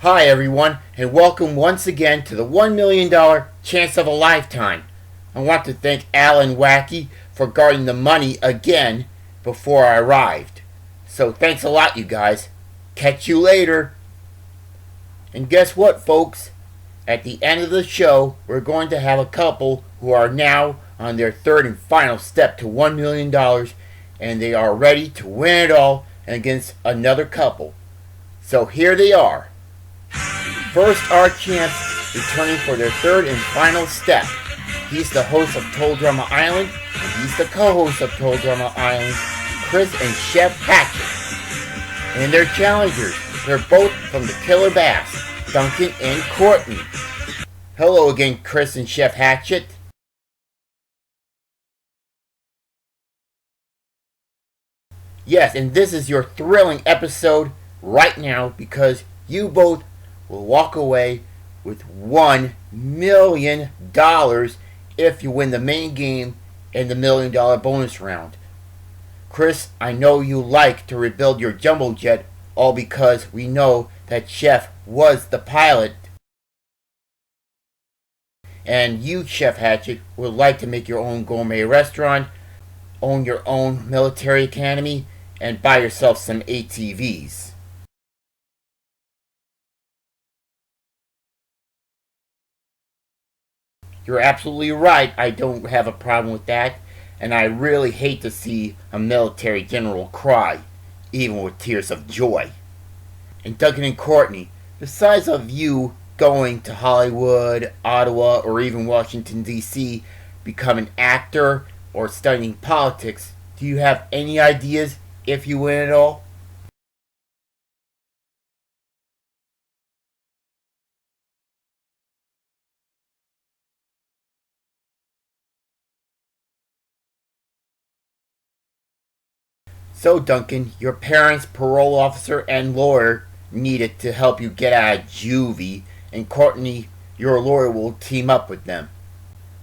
Hi everyone, and welcome once again to the $1 million chance of a lifetime. I want to thank Alan Wacky for guarding the money again before I arrived. So thanks a lot, you guys. Catch you later. And guess what, folks? At the end of the show, we're going to have a couple who are now on their third and final step to $1 million, and they are ready to win it all against another couple. So here they are. First, our champs returning for their third and final step. He's the host of Total Drama Island, and he's the co-host of Total Drama Island, Chris and Chef Hatchet. And their challengers, they're both from the Killer Bass, Duncan and Courtney. Hello again, Chris and Chef Hatchet. Yes, and this is your thrilling episode right now because you both will walk away with $1 million if you win the main game and the $1 million bonus round. Chris, I know you like to rebuild your jumbo jet, all because we know that Chef was the pilot. And you, Chef Hatchet, would like to make your own gourmet restaurant, own your own military academy, and buy yourself some ATVs. You're absolutely right, I don't have a problem with that, and I really hate to see a military general cry, even with tears of joy. And Duncan and Courtney, besides of you going to Hollywood, Ottawa, or even Washington, D.C., become an actor or studying politics, do you have any ideas if you win it all? So Duncan, your parents, parole officer, and lawyer needed to help you get out of juvie, and Courtney, your lawyer, will team up with them.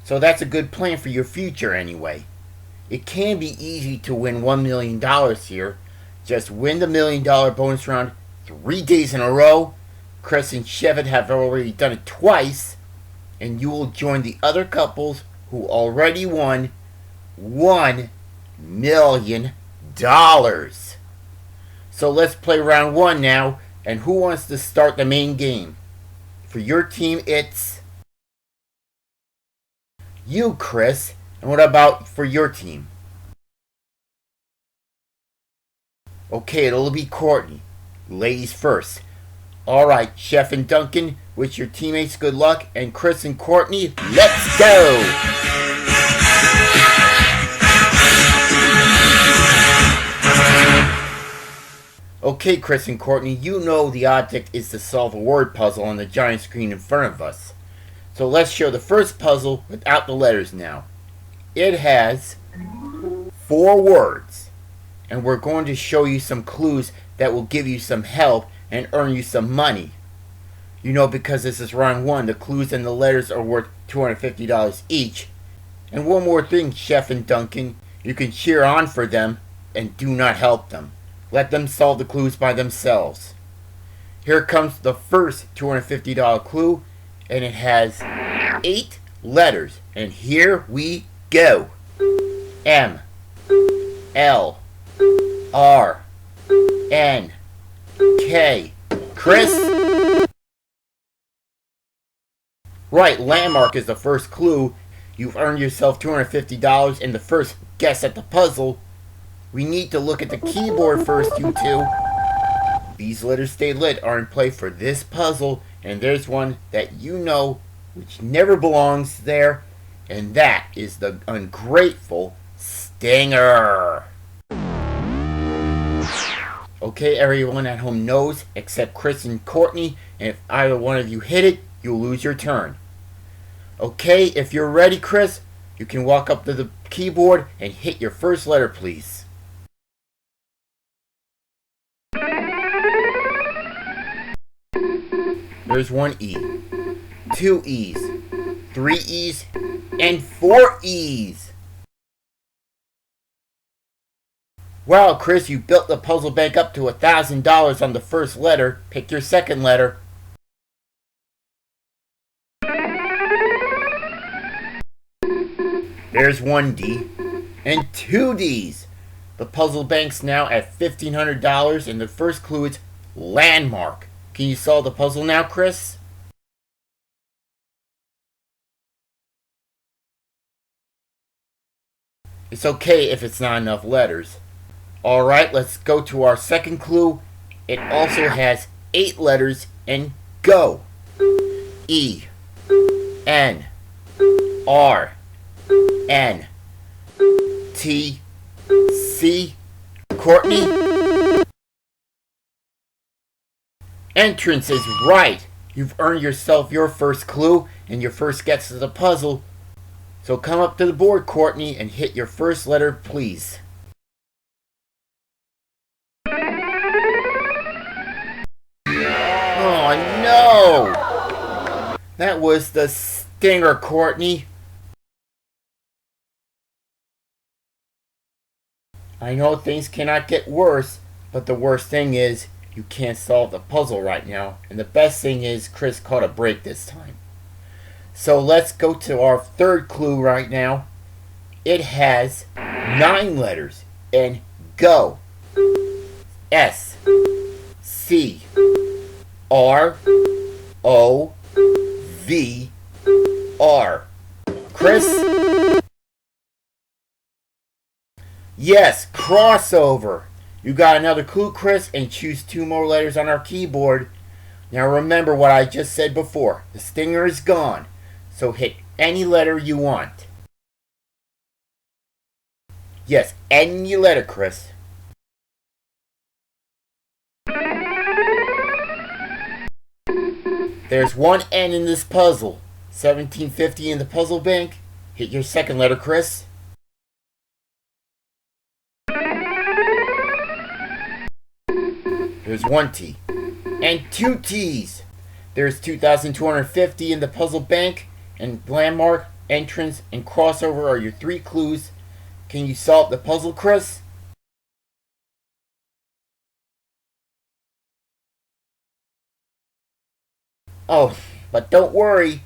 So that's a good plan for your future anyway. It can be easy to win $1 million here. Just win the $1 million bonus round 3 days in a row. Chris and Chef have already done it twice, and you will join the other couples who already won $1 million. So let's play round 1 now, and who wants to start the main game? For your team, it's you, Chris. And what about for your team? Okay, it'll be Courtney. Ladies first. Alright, Chef and Duncan, wish your teammates good luck, and Chris and Courtney, let's go! Okay, Chris and Courtney, you know the object is to solve a word puzzle on the giant screen in front of us. So let's show the first puzzle without the letters now. It has 4 words, and we're going to show you some clues that will give you some help and earn you some money. You know, because this is round 1, the clues and the letters are worth $250 each. And one more thing, Chef and Duncan, you can cheer on for them and do not help them. Let them solve the clues by themselves. Here comes the first $250 clue, and it has 8 letters. And here we go. M, L, R, N, K. Chris? Right, landmark is the first clue. You've earned yourself $250 in the first guess at the puzzle. We need to look at the keyboard first, you two. These letters stay lit are in play for this puzzle, and there's one that you know which never belongs there, and that is the ungrateful stinger. Okay, everyone at home knows except Chris and Courtney, and if either one of you hit it, you'll lose your turn. Okay, if you're ready, Chris, you can walk up to the keyboard and hit your first letter, please. There's 1 E, 2 E's, 3 E's, and 4 E's. Wow, Chris, you built the puzzle bank up to $1,000 on the first letter. Pick your second letter. There's one D and two D's. The puzzle bank's now at $1,500, and the first clue is landmark. Can you solve the puzzle now, Chris? It's okay if it's not enough letters. Alright, let's go to our second clue. It also has 8 letters, and go. E N R N T C. Courtney? Entrance is right. You've earned yourself your first clue and your first guess to the puzzle. So come up to the board, Courtney, and hit your first letter, please. Oh no! That was the stinger, Courtney. I know things cannot get worse, but the worst thing is you can't solve the puzzle right now. And the best thing is Chris caught a break this time. So let's go to our third clue right now. It has 9 letters, and go. S C R O V R. Chris? Yes, crossover. You got another clue, Chris, and choose 2 more letters on our keyboard. Now remember what I just said before. The stinger is gone, so hit any letter you want. Yes, any letter, Chris. There's one N in this puzzle. 1750 in the puzzle bank. Hit your second letter, Chris. There's one T and 2 T's. There's 2,250 in the puzzle bank, and landmark, entrance, and crossover are your 3 clues. Can you solve the puzzle, Chris? Oh, but don't worry.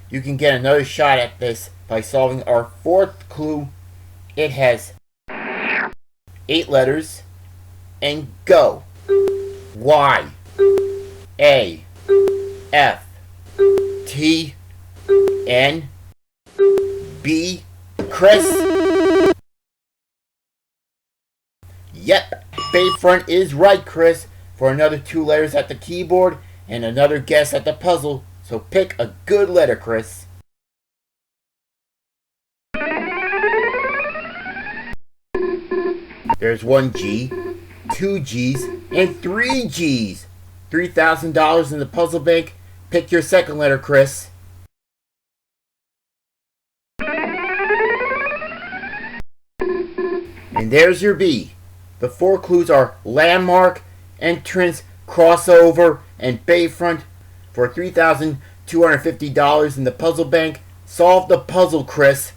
You can get another shot at this by solving our 4th clue. It has 8 letters, and go. Y A F T N B. Chris? Yep, Bayfront is right, Chris, for another 2 letters at the keyboard and another guess at the puzzle. So pick a good letter, Chris. There's 1 G, 2 G's, and 3 G's. $3,000 in the puzzle bank. Pick your second letter, Chris. And there's your B. The 4 clues are landmark, entrance, crossover, and bayfront for $3,250 in the puzzle bank. Solve the puzzle, Chris.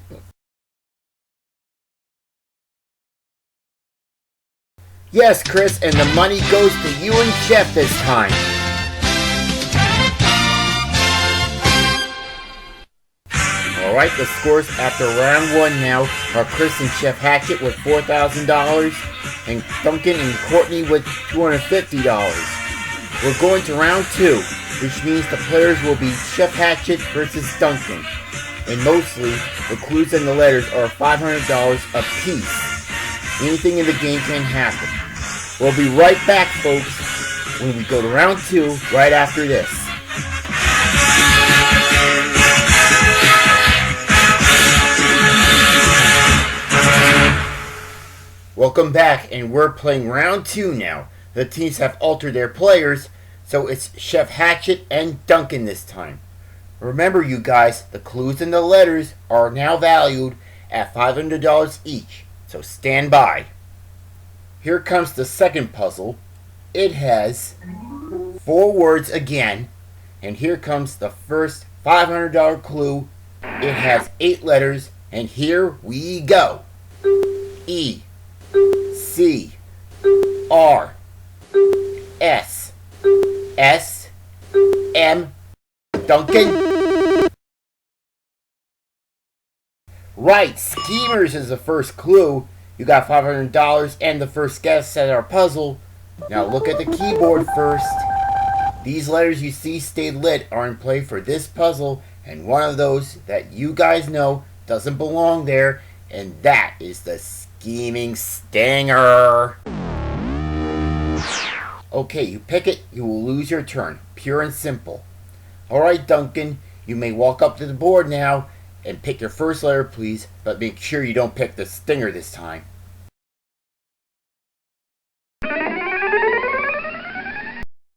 Yes, Chris, and the money goes to you and Chef this time. Alright, the scores after round 1 now are Chris and Chef Hatchet with $4,000 and Duncan and Courtney with $250. We're going to round 2, which means the players will be Chef Hatchet versus Duncan. And mostly, the clues and the letters are $500 a piece. Anything in the game can happen. We'll be right back, folks, when we go to round 2 right after this. Welcome back, and we're playing round 2 now. The teams have altered their players, so it's Chef Hatchet and Duncan this time. Remember, you guys, the clues and the letters are now valued at $500 each, so stand by. Here comes the second puzzle. It has 4 words again, and here comes the first $500 clue. It has 8 letters, and here we go. E C R S S M. Duncan? Right, schemers is the first clue. You got $500 and the first guess at our puzzle. Now look at the keyboard first. These letters you see stay lit are in play for this puzzle, and one of those that you guys know doesn't belong there, and that is the scheming stinger. Okay, you pick it, you will lose your turn. Pure and simple. Alright, Duncan, you may walk up to the board now and pick your first letter, please, but make sure you don't pick the stinger this time.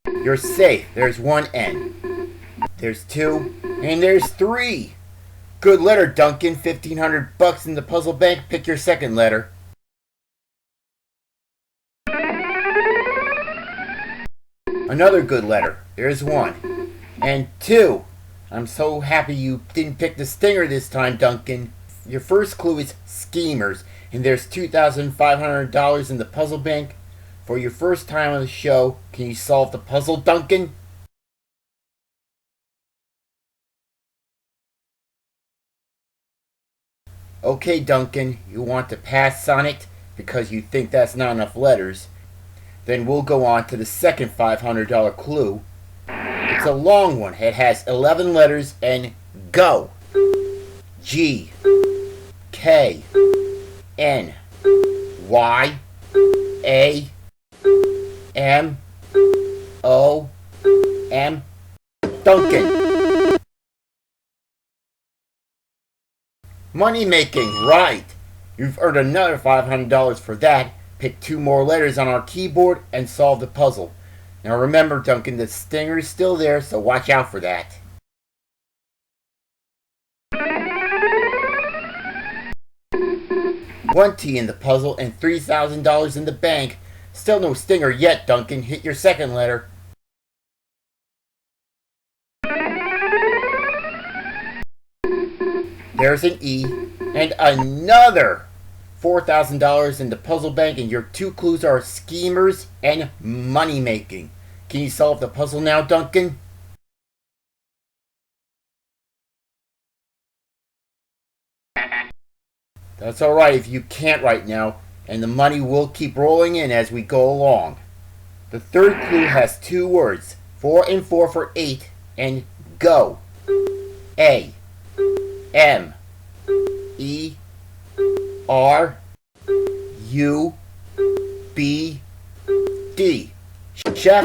You're safe. There's one N. There's two, and there's three. Good letter, Duncan. $1,500 in the puzzle bank. Pick your second letter. Another good letter. There's one. And two. I'm so happy you didn't pick the stinger this time, Duncan. Your first clue is schemers, and there's $2,500 in the puzzle bank. For your first time on the show, can you solve the puzzle, Duncan? Okay, Duncan, you want to pass on it because you think that's not enough letters. Then we'll go on to the second $500 clue. It's a long one. It has 11 letters and go. G, K, N, Y, A, M, O, M. Duncan. Money making, right. You've earned another $500 for that. Pick two more letters on our keyboard and solve the puzzle. Now remember, Duncan, the stinger is still there, so watch out for that. One T in the puzzle and $3,000 in the bank. Still no stinger yet, Duncan. Hit your second letter. There's an E and another $4,000 in the puzzle bank, and your two clues are schemers and money making. Can you solve the puzzle now, Duncan? That's alright if you can't right now, and the money will keep rolling in as we go along. The third clue has two words, 4 and 4 for 8, and go. A, M, E, R, U, B, D. Chef?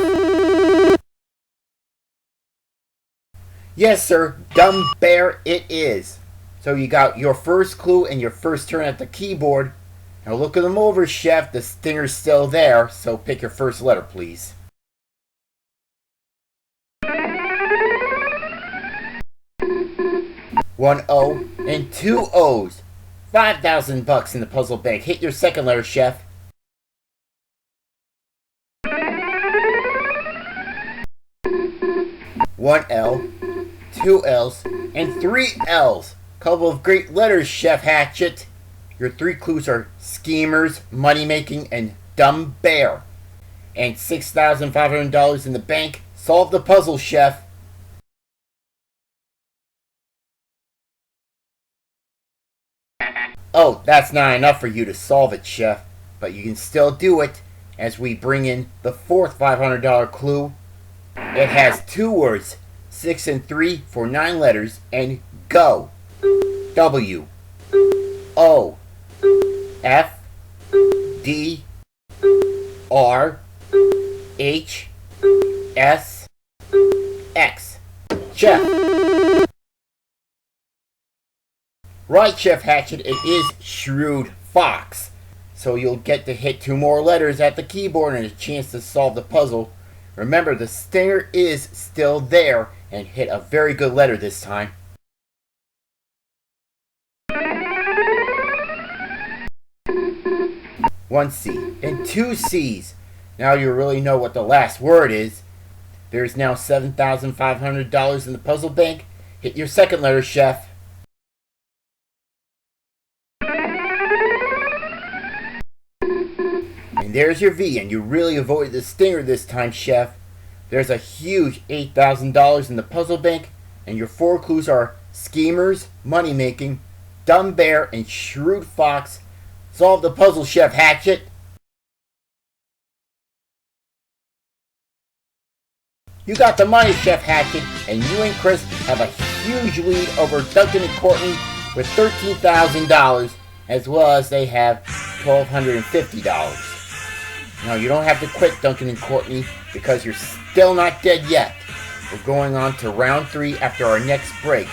Yes, sir. Dumb bear it is. So you got your first clue and your first turn at the keyboard. Now look at them over, Chef. The stinger's still there, so pick your first letter, please. One O and two O's. $5,000 in the puzzle bank. Hit your second letter, Chef. One L, two L's, and three L's. Couple of great letters, Chef Hatchet. Your three clues are schemers, money making, and dumb bear. And $6,500 in the bank. Solve the puzzle, Chef. Oh, that's not enough for you to solve it, Chef. But you can still do it as we bring in the fourth $500 clue. It has two words, 6 and 3 for 9 letters, and go. W, O, F, D, R, H, S, X. Chef. Right, Chef Hatchet, it is Shrewd Fox. So you'll get to hit two more letters at the keyboard and a chance to solve the puzzle. Remember, the stinger is still there, and hit a very good letter this time. One C and two C's. Now you really know what the last word is. There's now $7,500 in the puzzle bank. Hit your second letter, Chef. And there's your V, and you really avoided the stinger this time, Chef. There's a huge $8,000 in the puzzle bank, and your four clues are schemers, money making, Dumb Bear and Shrewd Fox solve the puzzle, Chef Hatchet. You got the money, Chef Hatchet, and you and Chris have a huge lead over Duncan and Courtney with $13,000, as well as they have $1,250. Now, you don't have to quit, Duncan and Courtney, because you're still not dead yet. We're going on to round 3 after our next break,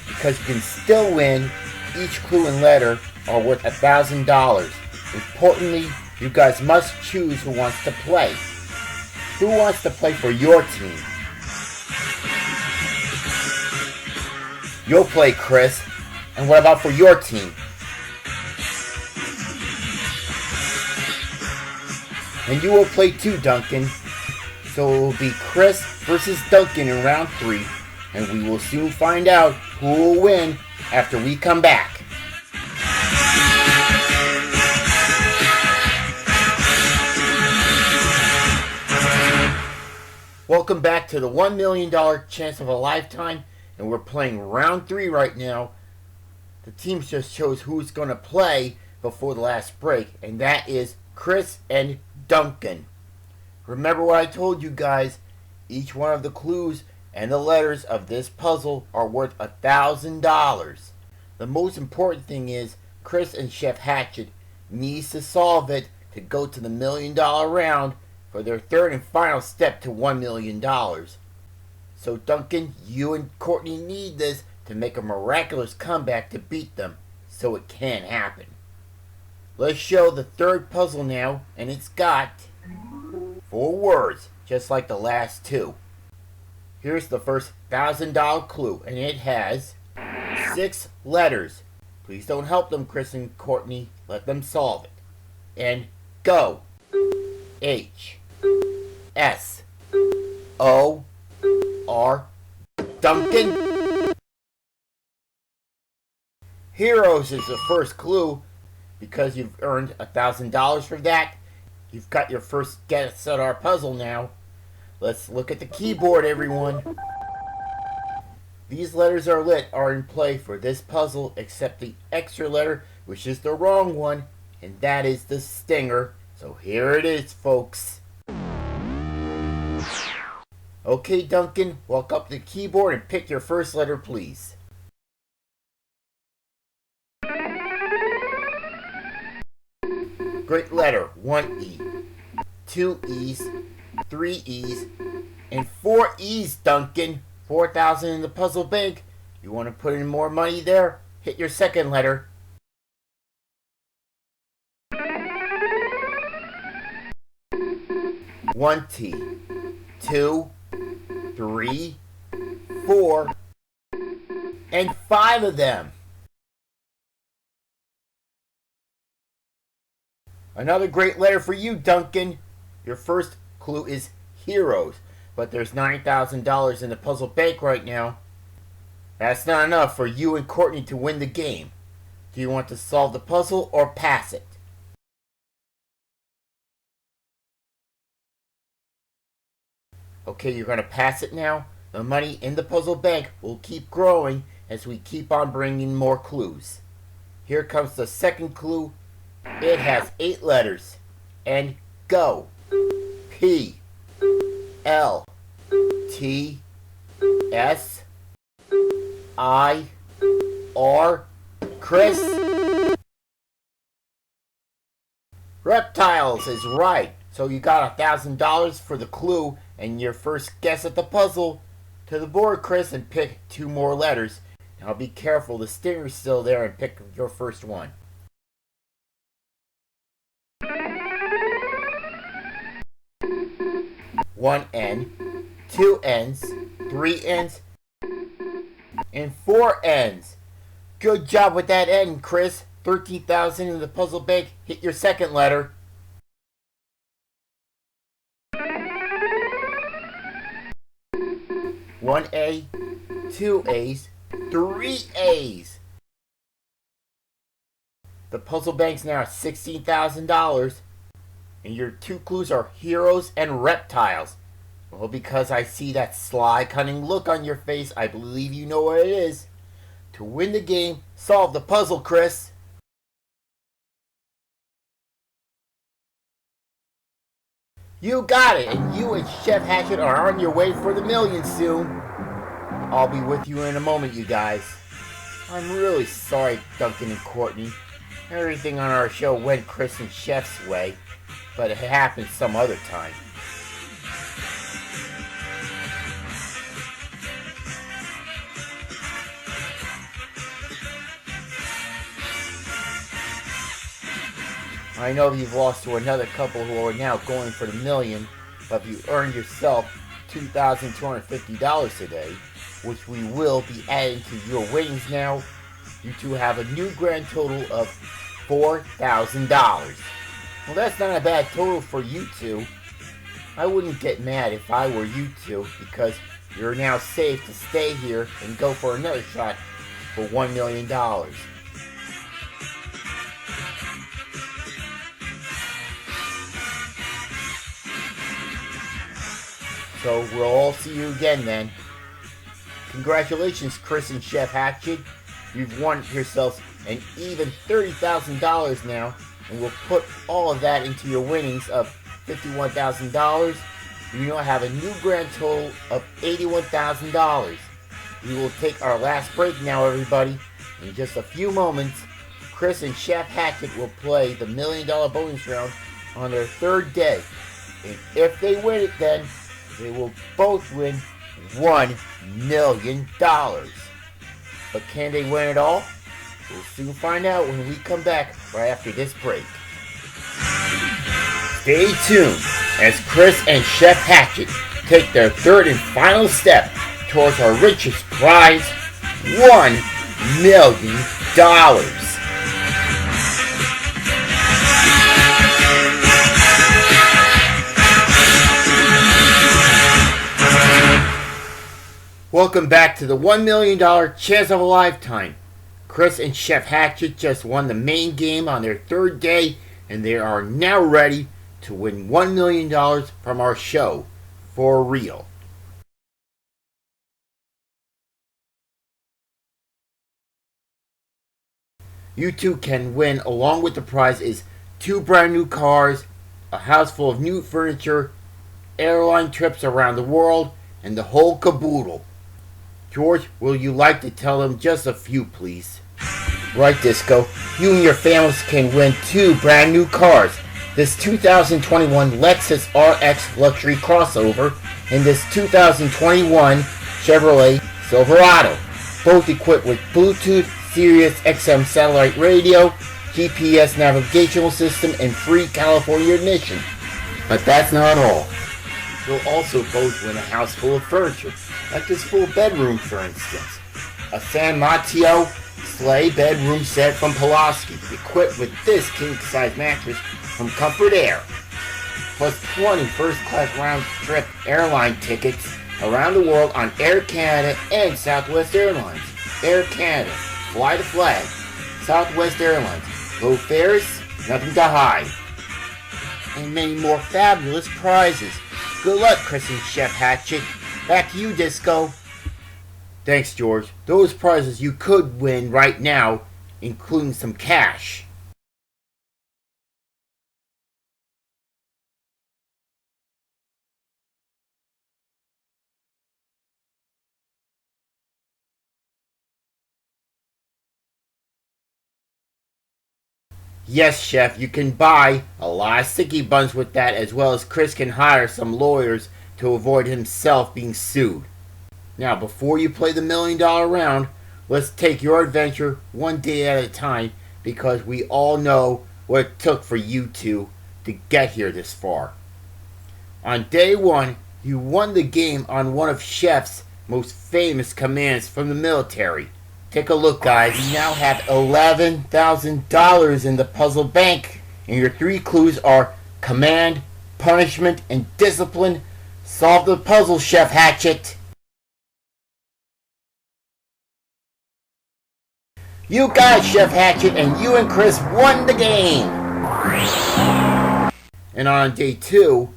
because you can still win. Each clue and letter are worth $1,000. Importantly, you guys must choose who wants to play. Who wants to play for your team? You'll play, Chris. And what about for your team? And you will play too, Duncan. So it will be Chris versus Duncan in round 3. And we will soon find out who will win after we come back. Welcome back to the $1 million chance of a lifetime, and we're playing round 3 right now. The teams just chose who's going to play before the last break, and that is Chris and Duncan. Remember what I told you guys, each one of the clues and the letters of this puzzle are worth $1,000. The most important thing is Chris and Chef Hatchet needs to solve it to go to the $1 million round for their third and final step to $1 million. So Duncan, you and Courtney need this to make a miraculous comeback to beat them, so it can happen. Let's show the third puzzle now, and it's got 4 words, just like the last 2. Here's the first $1,000 clue, and it has 6 letters. Please don't help them, Chris and Courtney. Let them solve it. And go. H S O R. Duncan. Heroes is the first clue. Because you've earned $1,000 for that, you've got your first guess at our puzzle now. Let's look at the keyboard, everyone. These letters are in play for this puzzle, except the extra letter, which is the wrong one, and that is the stinger. So here it is, folks. Okay, Duncan, walk up to the keyboard and pick your first letter, please. Great letter, 1 E, 2 E's, 3 E's, and 4 E's, Duncan. 4,000 in the puzzle bank. You want to put in more money there? Hit your second letter. 1 T, 2, 3, 4, and 5 of them. Another great letter for you, Duncan. Your first clue is heroes, but there's $9,000 in the puzzle bank right now. That's not enough for you and Courtney to win the game. Do you want to solve the puzzle or pass it? Okay, you're going to pass it now. The money in the puzzle bank will keep growing as we keep on bringing more clues. Here comes the second clue. It has 8 letters. And go. P L T S I R. Chris. Reptiles is right. So you got $1,000 for the clue and your first guess at the puzzle. To the board, Chris, and pick 2 more letters. Now be careful, the stinger's still there, and pick your first one. One N, 2 N's, 3 N's, and 4 N's. Good job with that N, Chris. 13,000 in the puzzle bank. Hit your second letter. One A, 2 A's, 3 A's. The puzzle bank's now at $16,000. And your 2 clues are heroes and reptiles. Well, because I see that sly, cunning look on your face, I believe you know what it is. To win the game, solve the puzzle, Chris. You got it, and you and Chef Hatchet are on your way for the million soon. I'll be with you in a moment, you guys. I'm really sorry, Duncan and Courtney. Everything on our show went Chris and Chef's way, but it happened some other time. I know you've lost to another couple who are now going for the million, but you earned yourself $2,250 today, which we will be adding to your winnings now. You two have a new grand total of $4,000. Well, that's not a bad total for you two. I wouldn't get mad if I were you two, because you're now safe to stay here and go for another shot for $1 million. So we'll all see you again then. Congratulations, Chris and Chef Hatchet. You've won yourselves an even $30,000 now, and we'll put all of that into your winnings of $51,000. You now have a new grand total of $81,000. We will take our last break now, everybody. In just a few moments, Chris and Chef Hatchet will play the $1 million bonus round on their third day. And if they win it then, they will both win $1 million. But can they win it all? We'll soon find out when we come back right after this break. Stay tuned as Chris and Chef Hatchet take their third and final step towards our richest prize, $1 million. Welcome back to the $1 million chance of a lifetime. Chris and Chef Hatchet just won the main game on their third day, and they are now ready to win $1 million from our show for real. You two can win, along with the prize is 2 brand new cars, a house full of new furniture, airline trips around the world, and the whole caboodle. George, will you like to tell them just a few, please? Right, Disco. You and your families can win 2 brand new cars. This 2021 Lexus RX luxury crossover and this 2021 Chevrolet Silverado. Both equipped with Bluetooth, Sirius XM satellite radio, GPS navigational system, and free California ignition. But that's not all. You'll also both win a house full of furniture, like this full bedroom, for instance. A San Mateo sleigh bedroom set from Pulaski, equipped with this king-size mattress from Comfort Air. Plus 20 first-class round-trip airline tickets around the world on Air Canada and Southwest Airlines. Air Canada, fly the flag. Southwest Airlines, low fares, nothing to hide. And many more fabulous prizes. Good luck, Chris and Chef Hatchet. Back to you, Disco. Thanks, George. Those prizes you could win right now, including some cash. Yes, Chef, you can buy a lot of sticky buns with that, as well as Chris can hire some lawyers to avoid himself being sued. Now, before you play the $1 million round, let's take your adventure one day at a time, because we all know what it took for you two to get here this far. On day 1, you won the game on one of Chef's most famous commands from the military. Take a look, guys. You now have $11,000 in the puzzle bank, and your 3 clues are command, punishment, and discipline. Solve the puzzle, Chef Hatchet. You got it, Chef Hatchet, and you and Chris won the game. And on day 2,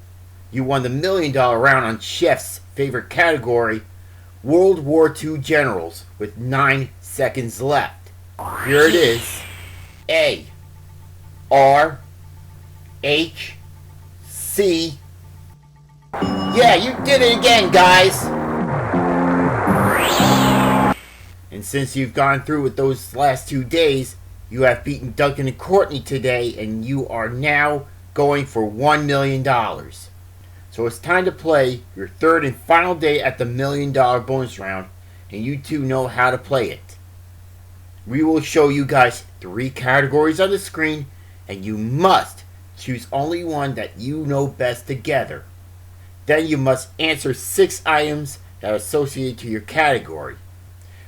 you won the $1 million round on Chef's favorite category, World War II generals with 9 seconds left. Here it is. A, R, H, C. Yeah, you did it again, guys. And since you've gone through with those last 2 days, you have beaten Duncan and Courtney today, and you are now going for $1 million. So it's time to play your third and final day at the $1 million bonus round, and you two know how to play it. We will show you guys 3 categories on the screen, and you must choose only one that you know best together. Then you must answer 6 items that are associated to your category.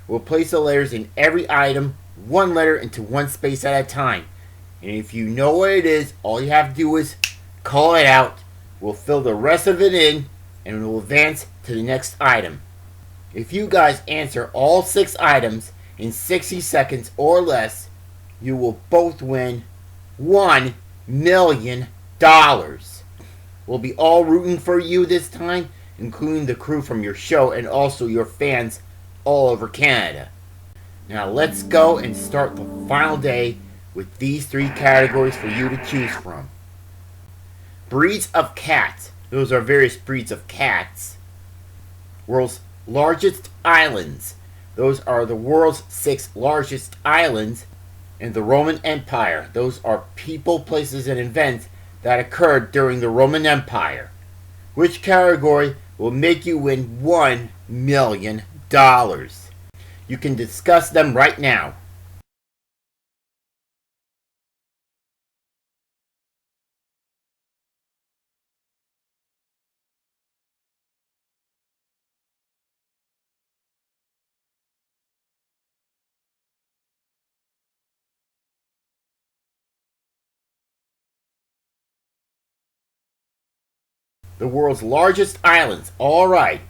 We'll place the letters in every item, 1 letter into 1 space at a time. And if you know what it is, all you have to do is call it out. We'll fill the rest of it in, and we'll advance to the next item. If you guys answer all 6 items in 60 seconds or less, you will both win $1 million. We'll be all rooting for you this time, including the crew from your show and also your fans all over Canada. Now let's go and start the final day with these 3 categories for you to choose from. Breeds of cats. Those are various breeds of cats. World's largest islands. Those are the world's 6 largest islands. And the Roman Empire. Those are people, places, and events that occurred during the Roman Empire. Which category will make you win $1 million? You can discuss them right now. The world's largest islands. Alright.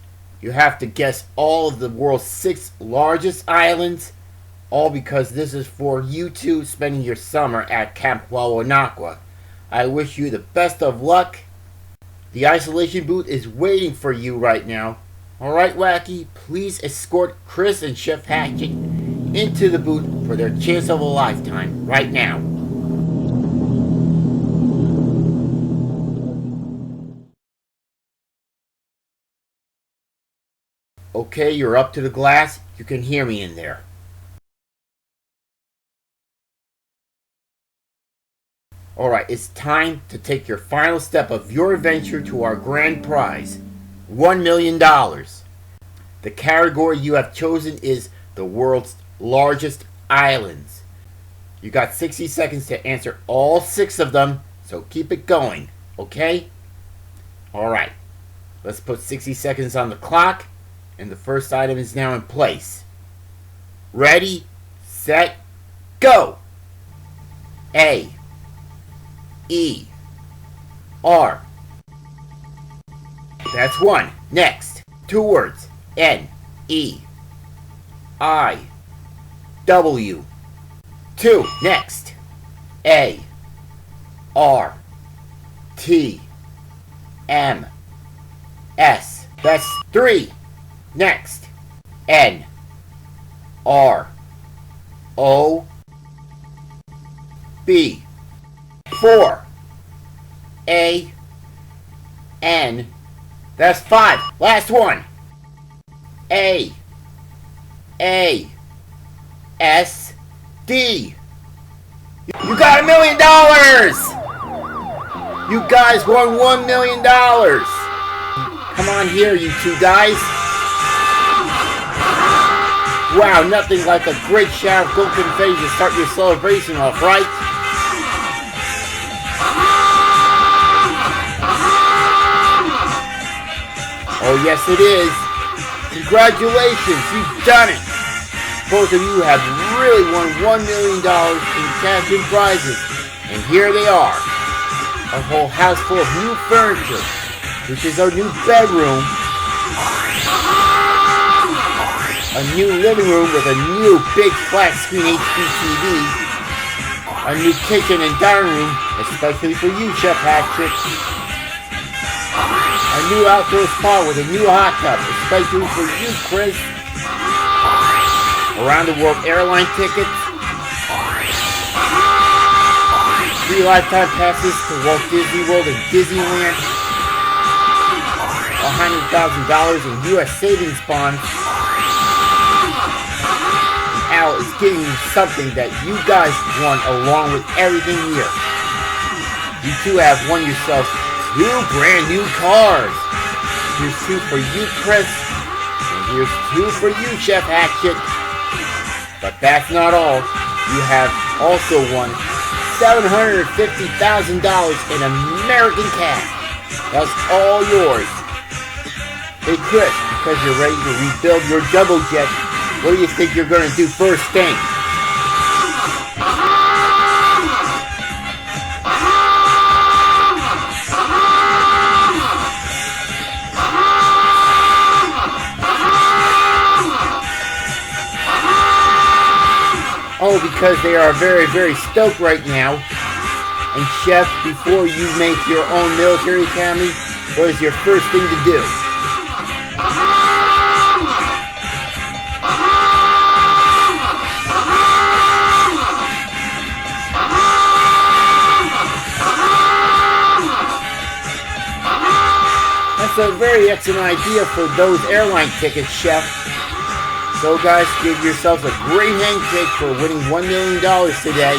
You have to guess all of the world's 6 largest islands. All because this is for you two spending your summer at Camp Wawanakwa. I wish you the best of luck. The isolation booth is waiting for you right now. Alright, Wacky, please escort Chris and Chef Hatchet into the booth for their chance of a lifetime right now. Okay, you're up to the glass. You can hear me in there. Alright, it's time to take your final step of your adventure to our grand prize, $1 million. The category you have chosen is the world's largest islands. You got 60 seconds to answer all 6 of them, so keep it going, okay? Alright, let's put 60 seconds on the clock. And the first item is now in place. Ready, set, go! A, E, R. That's 1. Next, 2 words. N, E, I, W. 2. Next, A, R, T, M, S. That's 3. Next, N, R, O, B. 4, A, N. That's 5. Last one. A, S, D. You got $1 million! You guys won $1 million! Come on here, you 2 guys. Wow, nothing like a great shower of gold confetti to start your celebration off, right? Oh yes it is. Congratulations, you've done it. Both of you have really won $1 million in cash and prizes. And here they are. A whole house full of new furniture, which is our new bedroom. A new living room with a new big flat screen HD TV. A new kitchen and dining room, especially for you, Chef Hatchet. A a new outdoor spa with a new hot tub, especially for you, Chris. Around the world airline tickets. Free lifetime passes to Walt Disney World and Disneyland. $100,000 in U.S. savings bonds. And Al is giving you something that you guys want along with everything here. You two have won yourself 2 brand new cars. Here's 2 for you, Chris. And here's 2 for you, Chef Hatchet. But that's not all. You have also won $750,000 in American cash. That's all yours. Hey Chris, because you're ready to rebuild your jumbo jet, what do you think you're going to do first thing? Oh, because they are very, very stoked right now. And Chef, before you make your own military academy, what is your first thing to do? That's a very excellent idea for those airline tickets, Chef. So guys, give yourselves a great handshake for winning $1 million today.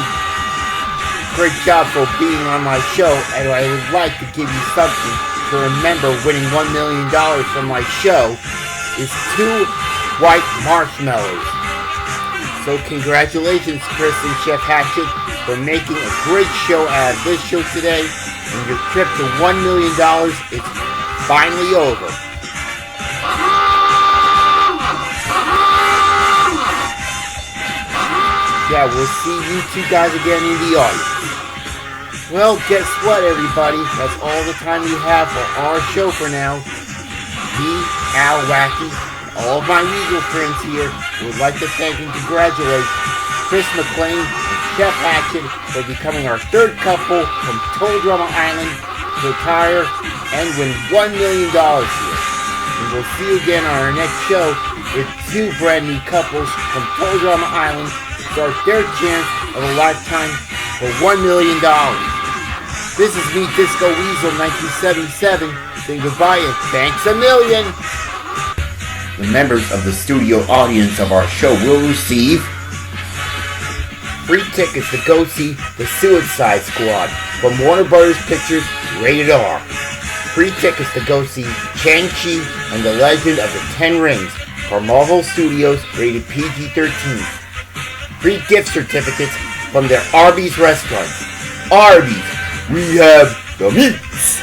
Great job for being on my show, and I would like to give you something to remember winning $1 million from my show is 2 white marshmallows. So congratulations, Chris and Chef Hatchet, for making a great show out of this show today, and your trip to $1 million is finally over. Yeah, we'll see you 2 guys again in the audience. Well, guess what, everybody? That's all the time we have for our show for now. Me, Al Wacky, and all of my legal friends here would like to thank and congratulate Chris MacLean and Chef Hatchet for becoming our 3rd couple from Total Drama Island to retire and win $1 million here. And we'll see you again on our next show with 2 brand new couples from Total Drama Island start their chance of a lifetime for $1 million. This is me, Disco Weasel 1977, saying goodbye and thanks a million. The members of the studio audience of our show will receive free tickets to go see The Suicide Squad from Warner Brothers Pictures, rated R. Free tickets to go see Shang-Chi and the Legend of the Ten Rings from Marvel Studios, rated PG-13. Free gift certificates from their Arby's restaurant. Arby's, we have the meats.